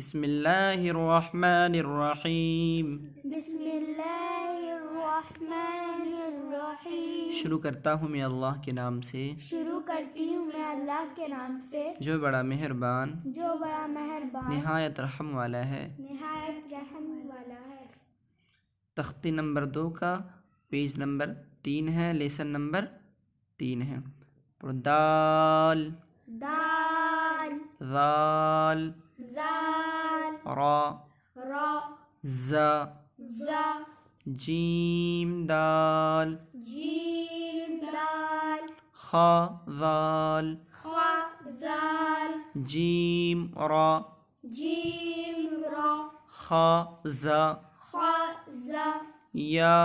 बिस्मिल्लाहिर्रहमानिर्रहीम। बिस्मिल्लाहिर्रहमानिर्रहीम। शुरू करता हूँ मैं अल्लाह के नाम से, शुरू करती हूँ मैं अल्लाह के नाम से, जो बड़ा मेहरबान जो बड़ा मेहरबान निहायत रहम वाला है। निहायत रहम वाला है। तख्ती नंबर 2 का पेज नंबर 3 है, लेसन नंबर 3 है। दाल, दाल, दाल, जाल, रा, रा, ज़ा, जा, जीम दाल, जीम दाल, खा दाल, खा जाल, जीम रा, जीम रा, खा ज़ा, खा जा, या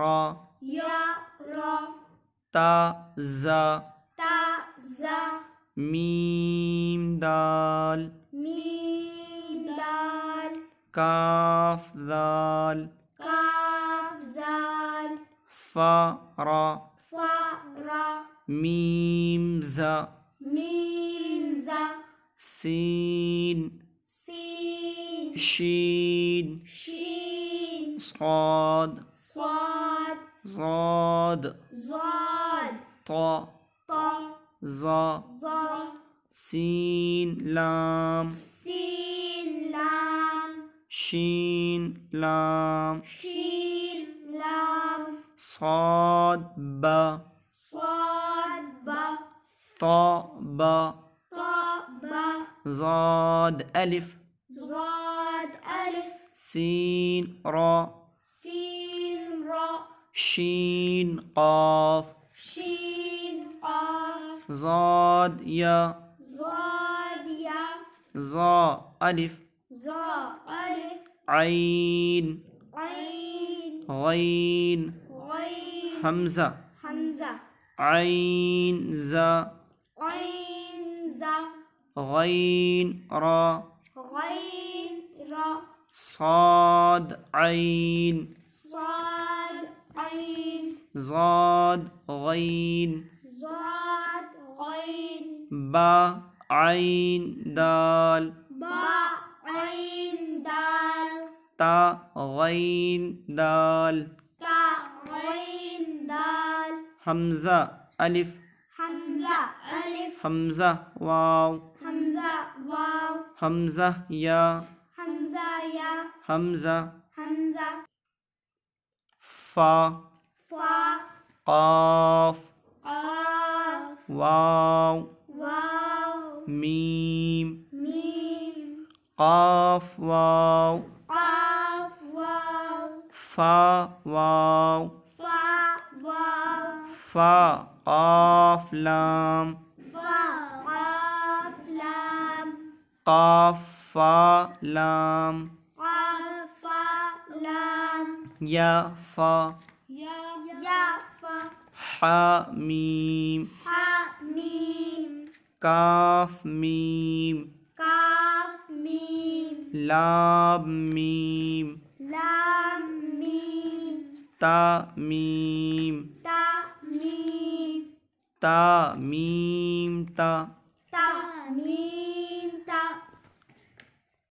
रा, या रा, ता ज़ा, ता जा, मीम दाल, मीम दाल, काफ दाल, काफ जाल, फा रा, फा रा, मीम ज़ा, मीम जा, सीन, सीन, शीन, शीन, स्वाद, स्वाद, ज़ाद, ज़ाद, ता, ता, ज़ा, ज़ा, सीन लाम, सीन लाम, शीन लाम, शीन लाम, स्वाद बा, स्वाद बा, ता बा, ता बा, ज़ाद अलिफ, ज़ाद अलिफ, सीन रा, सीन रा, शीन क़ाफ, शीन क़ाफ, ज़ाद या, ज़ाद या, ज़ा अलिफ, ज़ा अलिफ, ऐन, ऐन, गैन, गैन, हमज़ा, हमज़ा, ऐन ज़ा, ऐन ज़ा, गैन रा, गैन रा, साद ऐन, स्वाद ऐन, ज़ाद गैन, ज़ाद गैन, बा ऐन दाल, बा ऐन दाल, ता गैन दाल, ता गैन दाल, हमज़ा अलिफ, हमज़ा अलिफ, हमज़ा वाव, हमज़ा वाव, हमज़ा या, हमज़ा या, हमज़ा हमज़ा, फा, फा, क़ाफ, क़ाफ, वाव, वाव, मीम, मीम, क़ाफ वाव, क़ाफ वाव, फा वाव, फा वाव, फा क़ाफ लाम, फा क़ाफ लाम, क़ाफ फा लाम, क़ाफ फा लाम, या फा, या फा, हा मीम, हा मीम, काफ मीम, काफ मीम, लाम मीम, लाम मीम, ता मीम, ता मीम, ता मीम ता,